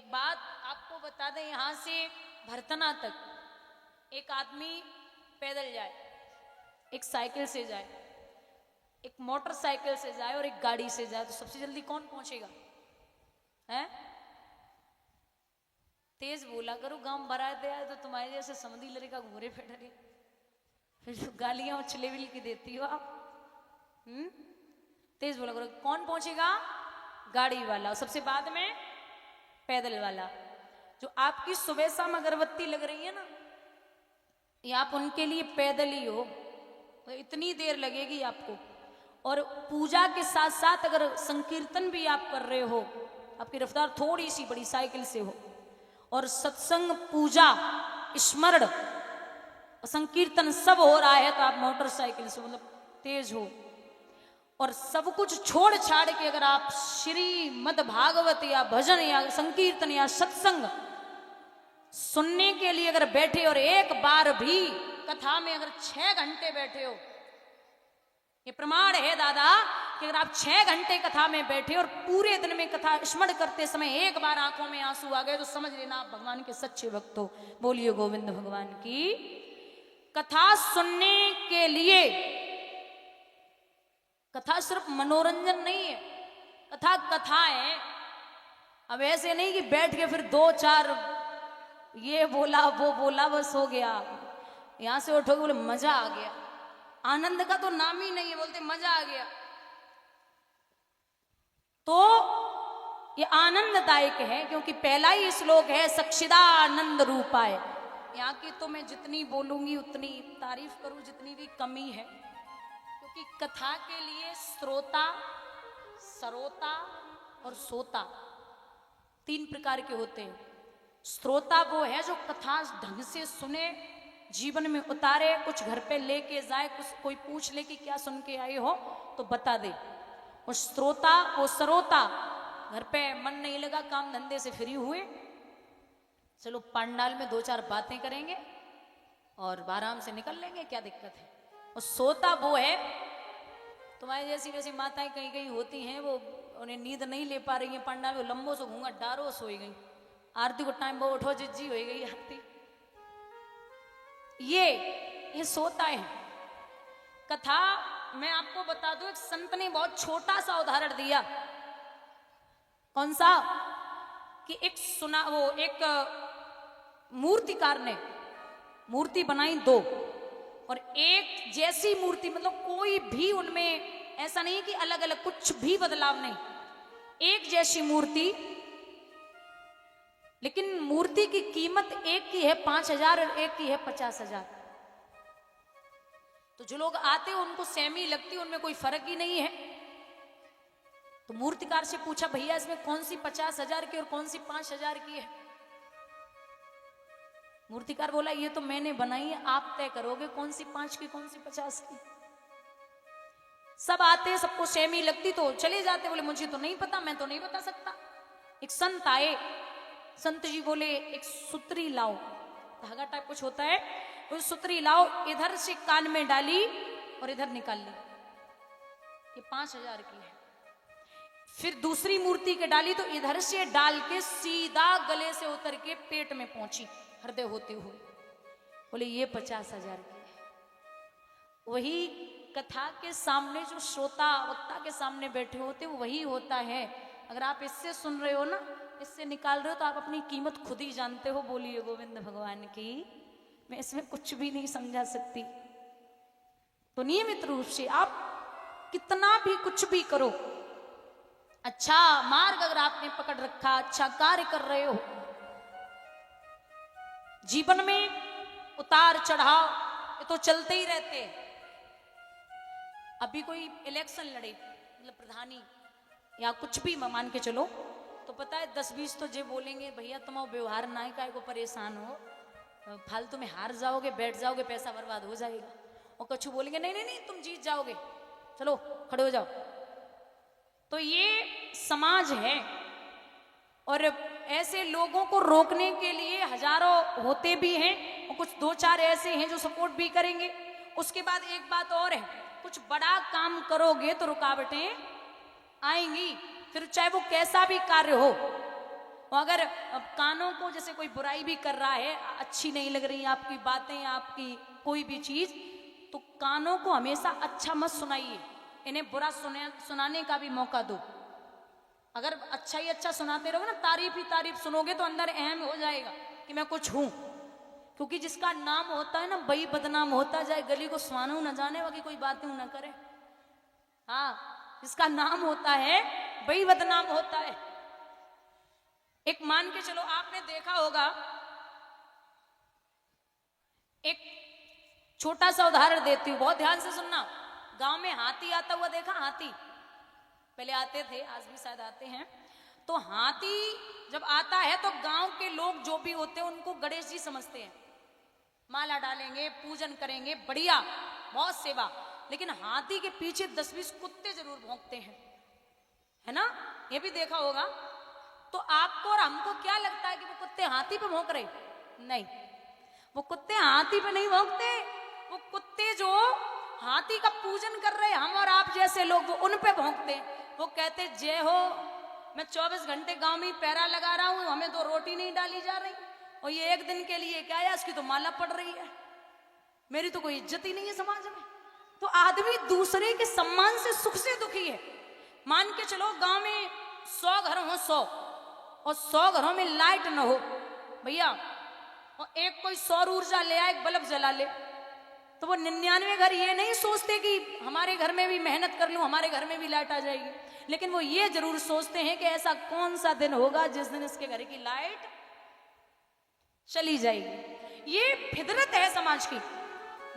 एक बात आपको बता दें, यहां से भरतना तक एक आदमी पैदल जाए, एक साइकिल से जाए, एक मोटरसाइकिल से जाए और एक गाड़ी से जाए, तो सबसे जल्दी कौन पहुंचेगा? है? तेज बोला करो, गांव भरा दे तो तुम्हारे जैसे समझी लड़का घूरे फिर रहे, फिर तो गालियां उछले बिल की देती हो आप। तेज बोला करो। कौन पहुंचेगा? गाड़ी वाला, सबसे बाद में पैदल वाला। जो आपकी सुबह शाम अगरबत्ती लग रही है ना, ये आप उनके लिए पैदल ही हो, तो इतनी देर लगेगी आपको। और पूजा के साथ साथ अगर संकीर्तन भी आप कर रहे हो, आपकी रफ्तार थोड़ी सी बड़ी साइकिल से हो, और सत्संग, पूजा, स्मरण, संकीर्तन सब हो रहा है, तो आप मोटरसाइकिल से मतलब तेज हो। और सब कुछ छोड़ छाड़ के अगर आप श्रीमद् भागवत या भजन या संकीर्तन या सत्संग सुनने के लिए अगर बैठे, और एक बार भी कथा में अगर 6 घंटे बैठे हो, ये प्रमाण है दादा कि अगर आप 6 घंटे कथा में बैठे और पूरे दिन में कथा स्मरण करते समय एक बार आंखों में आंसू आ गए, तो समझ लेना आप भगवान के सच्चे भक्त हो। बोलिए गोविंद भगवान की। कथा सुनने के लिए, कथा सिर्फ मनोरंजन नहीं है, कथा कथा है। अब ऐसे नहीं कि बैठ के फिर 2-4 ये बोला वो बोला बस हो गया, यहां से उठोगे बोले मजा आ गया, आनंद का तो नाम ही नहीं है, बोलते मजा आ गया। तो ये आनंददायक है, क्योंकि पहला ही श्लोक है सच्चिदानंद रूपाय। यहाँ की तो मैं जितनी बोलूंगी उतनी तारीफ करूं, जितनी भी कमी है, क्योंकि कथा के लिए श्रोता, सरोता और सोता 3 प्रकार के होते हैं। श्रोता वो है जो कथा ढंग से सुने, जीवन में उतारे, कुछ घर पे लेके जाए, कुछ कोई पूछ ले कि क्या सुन के आए हो तो बता दे। और श्रोता वो सरोता, घर पे मन नहीं लगा, काम धंधे से फ्री हुए, चलो पंडाल में 2-4 बातें करेंगे और आराम से निकल लेंगे, क्या दिक्कत है। और सोता वो है, तुम्हारी जैसी वैसी माताएं कहीं कहीं होती हैं, वो उन्हें नींद नहीं ले पा रही है पंडाल में, लंबो से घूंघट डारो सोई गई, आरती को टाइम बहुत उठो जिज्जी हो गई आरती, ये सोता है। कथा मैं आपको बता दूं, एक संत ने बहुत छोटा सा उदाहरण दिया। कौन सा? कि एक मूर्तिकार ने मूर्ति बनाई 2, और एक जैसी मूर्ति, मतलब कोई भी उनमें ऐसा नहीं कि अलग अलग, कुछ भी बदलाव नहीं, एक जैसी मूर्ति, लेकिन मूर्ति की कीमत एक की है 5,000 और एक की है 50,000। तो जो लोग आते हैं उनको सेम ही लगती, उनमें कोई फर्क ही नहीं है। तो मूर्तिकार से पूछा, भैया इसमें कौन सी 50,000 की और कौन सी 5,000 की है? मूर्तिकार बोला, ये तो मैंने बनाई है, आप तय करोगे कौन सी 5 की कौन सी 50 की। सब आते, सबको सेम ही लगती, तो चले जाते। बोले मुझे तो नहीं पता, मैं तो नहीं बता सकता। एक संत आए, संत जी बोले एक सुतरी लाओ, धागा टाइप कुछ होता है, वो सुतरी लाओ, इधर से कान में डाली और इधर निकाल ली, ये 5,000 की है। फिर दूसरी मूर्ति के डाली, तो इधर से डाल के सीधा गले से उतर के पेट में पहुंची, हृदय होते हुए। बोले ये 50,000 की है। वही कथा के सामने जो श्रोता वक्ता के सामने बैठे होते, वही होता है। अगर आप इससे सुन रहे हो ना, इससे निकाल रहे हो, तो आप अपनी कीमत खुद ही जानते हो। बोलिए गोविंद भगवान की। मैं इसमें कुछ भी नहीं समझा सकती। तो नियमित रूप से आप कितना भी कुछ भी करो, अच्छा मार्ग अगर आपने पकड़ रखा, अच्छा कार्य कर रहे हो, जीवन में उतार चढ़ाव ये तो चलते ही रहते हैं। अभी कोई इलेक्शन लड़े, मतलब प्रधानी या कुछ भी मान के चलो, तो पता है 10-20 तो जे बोलेंगे, भैया तुम व्यवहार ना है, काय को परेशान हो, फालतू में हार जाओगे, बैठ जाओगे, पैसा बर्बाद हो जाएगा। और कुछ बोलेंगे नहीं नहीं नहीं तुम जीत जाओगे, चलो खड़े हो जाओ। तो ये समाज है, और ऐसे लोगों को रोकने के लिए हजारों होते भी हैं, और कुछ 2-4 ऐसे हैं जो सपोर्ट भी करेंगे। उसके बाद एक बात और है, कुछ बड़ा काम करोगे तो रुकावटें आएंगी, फिर चाहे वो कैसा भी कार्य हो। और अगर कानों को जैसे कोई बुराई भी कर रहा है, अच्छी नहीं लग रही आपकी बातें, आपकी कोई भी चीज, तो कानों को हमेशा अच्छा मत सुनाइए, इन्हें बुरा सुनाने का भी मौका दो। अगर अच्छा ही अच्छा सुनाते रहोगे ना, तारीफ ही तारीफ सुनोगे, तो अंदर अहम हो जाएगा कि मैं कुछ हूं। क्योंकि जिसका नाम होता है ना, वही बदनाम होता जाए, गली को स्वानू न जाने, बाकी कोई बातें न करे। हाँ, जिसका नाम होता है वही बदनाम होता है। एक मान के चलो, आपने देखा होगा, एक छोटा सा उदाहरण देती हूं, बहुत ध्यान से सुनना। गांव में हाथी आता हुआ देखा? हाथी पहले आते थे, आज भी शायद आते हैं। तो हाथी जब आता है तो गांव के लोग जो भी होते हैं उनको गणेश जी समझते हैं, माला डालेंगे, पूजन करेंगे, बढ़िया, बहुत सेवा। लेकिन हाथी के पीछे 10-20 कुत्ते जरूर भौंकते हैं, है ना? ये भी देखा होगा। तो आपको और हमको क्या लगता है कि वो कुत्ते हाथी पे भौंक रहे? नहीं, वो कुत्ते हाथी पे नहीं भौंकते। वो कुत्ते जो हाथी का पूजन कर रहे, हम और आप जैसे लोग, वो उन पे भौंकते। वो कहते, जय हो, मैं 24 घंटे गांव में पहरा लगा रहा हूं, हमें तो रोटी नहीं डाली जा रही, और ये एक दिन के लिए क्या है, इसकी तो माला पड़ रही है, मेरी तो कोई इज्जत ही नहीं है समाज में। तो आदमी दूसरे के सम्मान से सुख से दुखी है। मान के चलो, गांव में 100 घर हो, 100, और 100 घरों में लाइट न हो भैया, और एक कोई सौर ऊर्जा ले आए, एक बल्ब जला ले, तो वो 99 घर ये नहीं सोचते कि हमारे घर में भी मेहनत कर लूं, हमारे घर में भी लाइट आ जाएगी। लेकिन वो ये जरूर सोचते हैं कि ऐसा कौन सा दिन होगा जिस दिन इसके घर की लाइट चली जाएगी। ये फितरत है समाज की।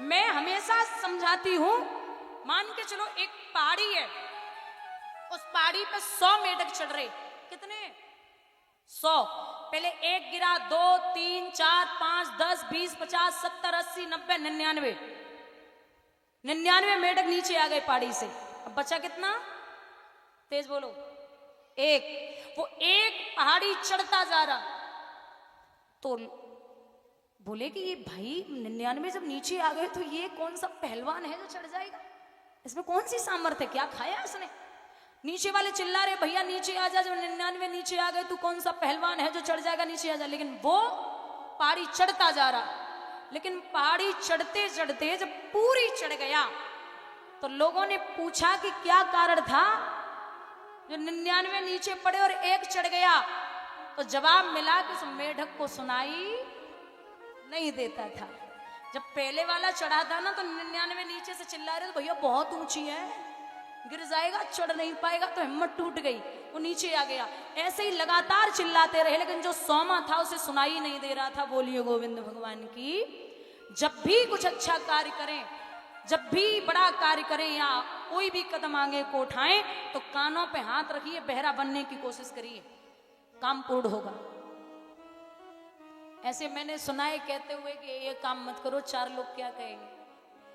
मैं हमेशा समझाती हूं, मान के चलो एक पहाड़ी है, उस पहाड़ी पे 100 मेढक चढ़ रहे। कितने? 100। पहले एक गिरा, 2, 3, 4, 5, 10, 20, 50, 70, 80, 90, 99। 99 मेढक नीचे आ गए पहाड़ी से। अब बचा कितना? तेज बोलो। एक। वो एक पहाड़ी चढ़ता जा रहा, तो बोले कि ये भाई 99 जब नीचे आ गए, तो ये कौन सा पहलवान है जो चढ़ जाएगा? इसमें कौन सी सामर्थ्य, क्या खाया इसने? नीचे वाले चिल्ला रहे, भैया नीचे आ जा, जब 99 नीचे आ गए, तू कौन सा पहलवान है जो चढ़ जाएगा, नीचे आ जा। लेकिन वो पहाड़ी चढ़ता जा रहा। लेकिन पहाड़ी चढ़ते चढ़ते जब पूरी चढ़ गया, तो लोगों ने पूछा कि क्या कारण था जो 99 नीचे पड़े और एक चढ़ गया? तो जवाब मिला कि उस मेढक को सुनाई नहीं देता था। जब पहले वाला चढ़ा था ना, तो 99 नीचे से चिल्ला रहे, तो भैया बहुत ऊंची है, गिर जाएगा, चढ़ नहीं पाएगा, तो हिम्मत टूट गई, वो नीचे आ गया। ऐसे ही लगातार चिल्लाते रहे, लेकिन जो 100वां था उसे सुनाई नहीं दे रहा था। बोलिए गोविंद भगवान की। जब भी कुछ अच्छा कार्य करें, जब भी बड़ा कार्य करें, या कोई भी कदम आगे को उठाएं, तो कानों पे हाथ रखिए, बहरा बनने की कोशिश करिए, काम पूर्ण होगा। ऐसे मैंने सुना है कहते हुए कि ये काम मत करो, 4 लोग क्या कहेंगे।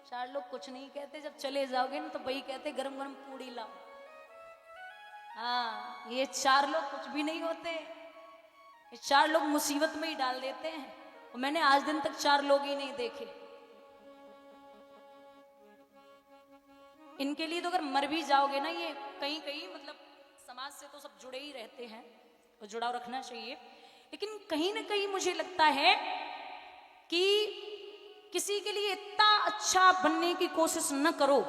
4 लोग कुछ नहीं कहते, जब चले जाओगे ना तो वही कहते गरम गरम पूड़ी लाओ। हाँ, ये 4 लोग कुछ भी नहीं होते, ये 4 लोग मुसीबत में ही डाल देते हैं। और मैंने आज दिन तक 4 लोग ही नहीं देखे। इनके लिए तो अगर मर भी जाओगे ना, ये कहीं कहीं मतलब समाज से तो सब जुड़े ही रहते हैं, तो जुड़ाव रखना चाहिए। लेकिन कहीं ना कहीं मुझे लगता है कि किसी के लिए इतना अच्छा बनने की कोशिश न करो।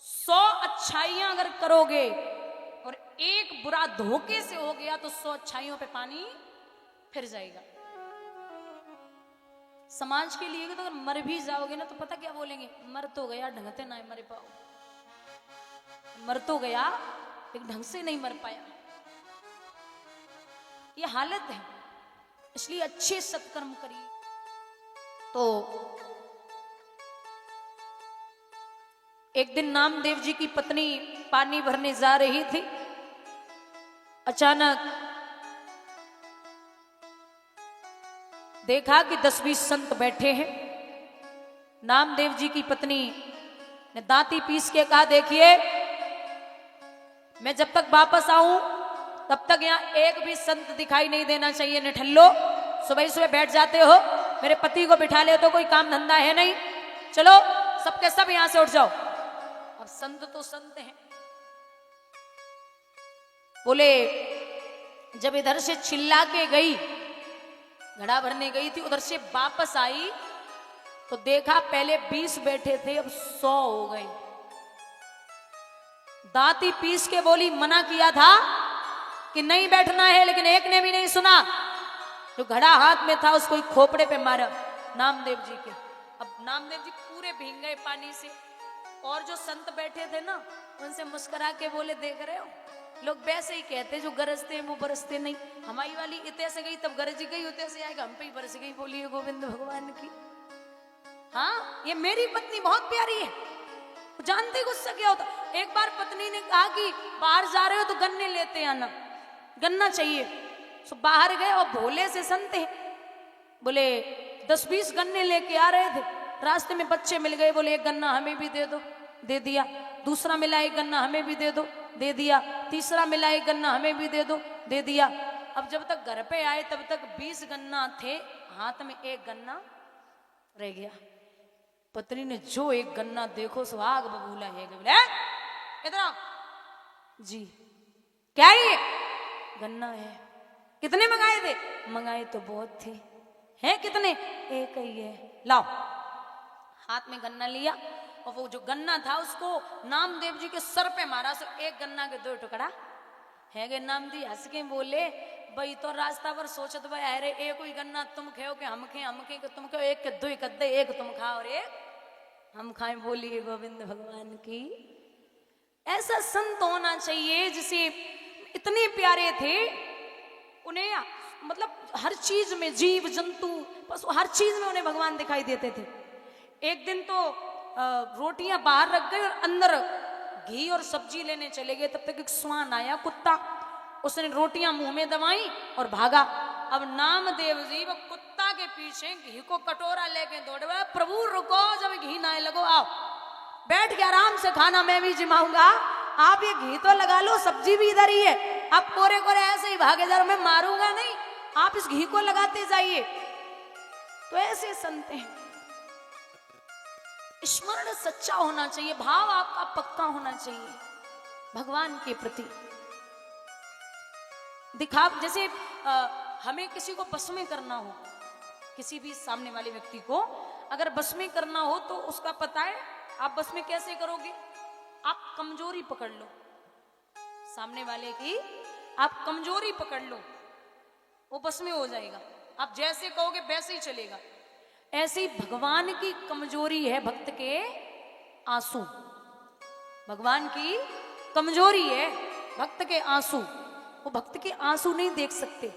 100 अच्छाइयां अगर करोगे और एक बुरा धोखे से हो गया, तो 100 अच्छाइयों पे पानी फिर जाएगा। समाज के लिए तो अगर मर भी जाओगे ना, तो पता क्या बोलेंगे? मर तो गया, ढंगते ना मर पाओ। मर तो गया, लेकिन ढंग से नहीं मर पाया। ये हालत है। इसलिए अच्छे सत्कर्म करिए। तो एक दिन नामदेव जी की पत्नी पानी भरने जा रही थी। अचानक देखा कि 10-20 संत बैठे हैं। नामदेव जी की पत्नी ने दांती पीस के कहा, देखिए मैं जब तक वापस आऊं तब तक यहाँ एक भी संत दिखाई नहीं देना चाहिए। निठल्लो, सुबह सुबह बैठ जाते हो, मेरे पति को बिठा ले तो कोई काम धंधा है नहीं, चलो सबके सब यहां से उठ जाओ। अब संत तो संत हैं, बोले जब इधर से चिल्ला के गई, घड़ा भरने गई थी, उधर से वापस आई तो देखा पहले 20 बैठे थे, अब 100 हो गए। दांती पीस के बोली, मना किया था कि नहीं बैठना है, लेकिन एक ने भी नहीं सुना। जो घड़ा हाथ में था उसको ही खोपड़े पे मारा नामदेव जी के। अब नामदेव जी पूरे भीग गए पानी से, और जो संत बैठे थे ना उनसे मुस्कुरा के बोले, देख रहे हो लोग वैसे ही कहते, जो गरजते हैं वो बरसते नहीं। हमारी वाली इतने से गई तब गरज गई, उतने से आएगा हम पे ही बरस गई। बोलिए गोविंद भगवान की। हाँ, ये मेरी पत्नी बहुत प्यारी है, जानते गुस्सा क्या होता। एक बार पत्नी ने कहा कि बाहर जा रहे हो तो गन्ने लेते आना, गन्ना चाहिए। तो बाहर गए और भोले से संत हैं, बोले 10-20 गन्ने लेके आ रहे थे। रास्ते में बच्चे मिल गए, बोले एक गन्ना हमें भी दे दो, दे दिया। दूसरा मिला, एक गन्ना हमें भी दे दो, दे दिया। तीसरा मिला, एक गन्ना हमें भी दे दो, दे दिया। अब जब तक घर पे आए तब तक 20 गन्ना थे, हाथ में एक गन्ना रह गया। पत्नी ने जो एक गन्ना देखो सुहाग बबूला है, बोले इधर आओ जी, क्या ये गन्ना है? कितने मंगाए थे? मंगाए तो बहुत थे। हैं कितने? एक ही है, लाओ। हाथ में गन्ना लिया और वो जो गन्ना था उसको नामदेव जी के सर पे मारा। सो एक गन्ना के 2 टुकड़ा है गए। नामदेव हंस के बोले, भाई तो रास्ता पर सोचत भाई, अरे एक ही गन्ना तुम खाओ के हम खे तुम खाओ, एक के 2 कद्दे, एक तुम खाओ और एक हम खाएं। बोलिए गोविंद भगवान की। ऐसा संत होना चाहिए जिसे इतने प्यारे थे, उन्हें मतलब हर चीज में, जीव जंतु बस हर चीज में उन्हें भगवान दिखाई देते थे। एक दिन तो रोटियां बाहर रख गए और अंदर घी और सब्जी लेने चले गए, तब तक एक स्वान आया, कुत्ता। उसने रोटियां मुंह में दबाई और भागा। अब नामदेव जी वो कुत्ता के पीछे घी को कटोरा लेके दौड़े, प्रभु रुको, जब घी ना लगो, आओ बैठ के आराम से खाना मैं भी जिमाऊंगा, आप ये घी तो लगा लो, सब्जी भी इधर ही है, आप कोरे कोरे ऐसे ही भागे जा, मैं मारूंगा नहीं, आप इस घी को लगाते जाइए। तो ऐसे संत हैं। स्मरण सच्चा होना चाहिए, भाव आपका पक्का होना चाहिए भगवान के प्रति। दिखाव, जैसे हमें किसी को बस में करना हो, किसी भी सामने वाले व्यक्ति को अगर बस में करना हो तो उसका पता है आप बस में कैसे करोगे। आप कमजोरी पकड़ लो सामने वाले की, आप कमजोरी पकड़ लो, वो बस में हो जाएगा। आप जैसे कहोगे वैसे ही चलेगा। ऐसे ही भगवान की कमजोरी है भक्त के आंसू। भगवान की कमजोरी है भक्त के आंसू। वो भक्त के आंसू नहीं देख सकते।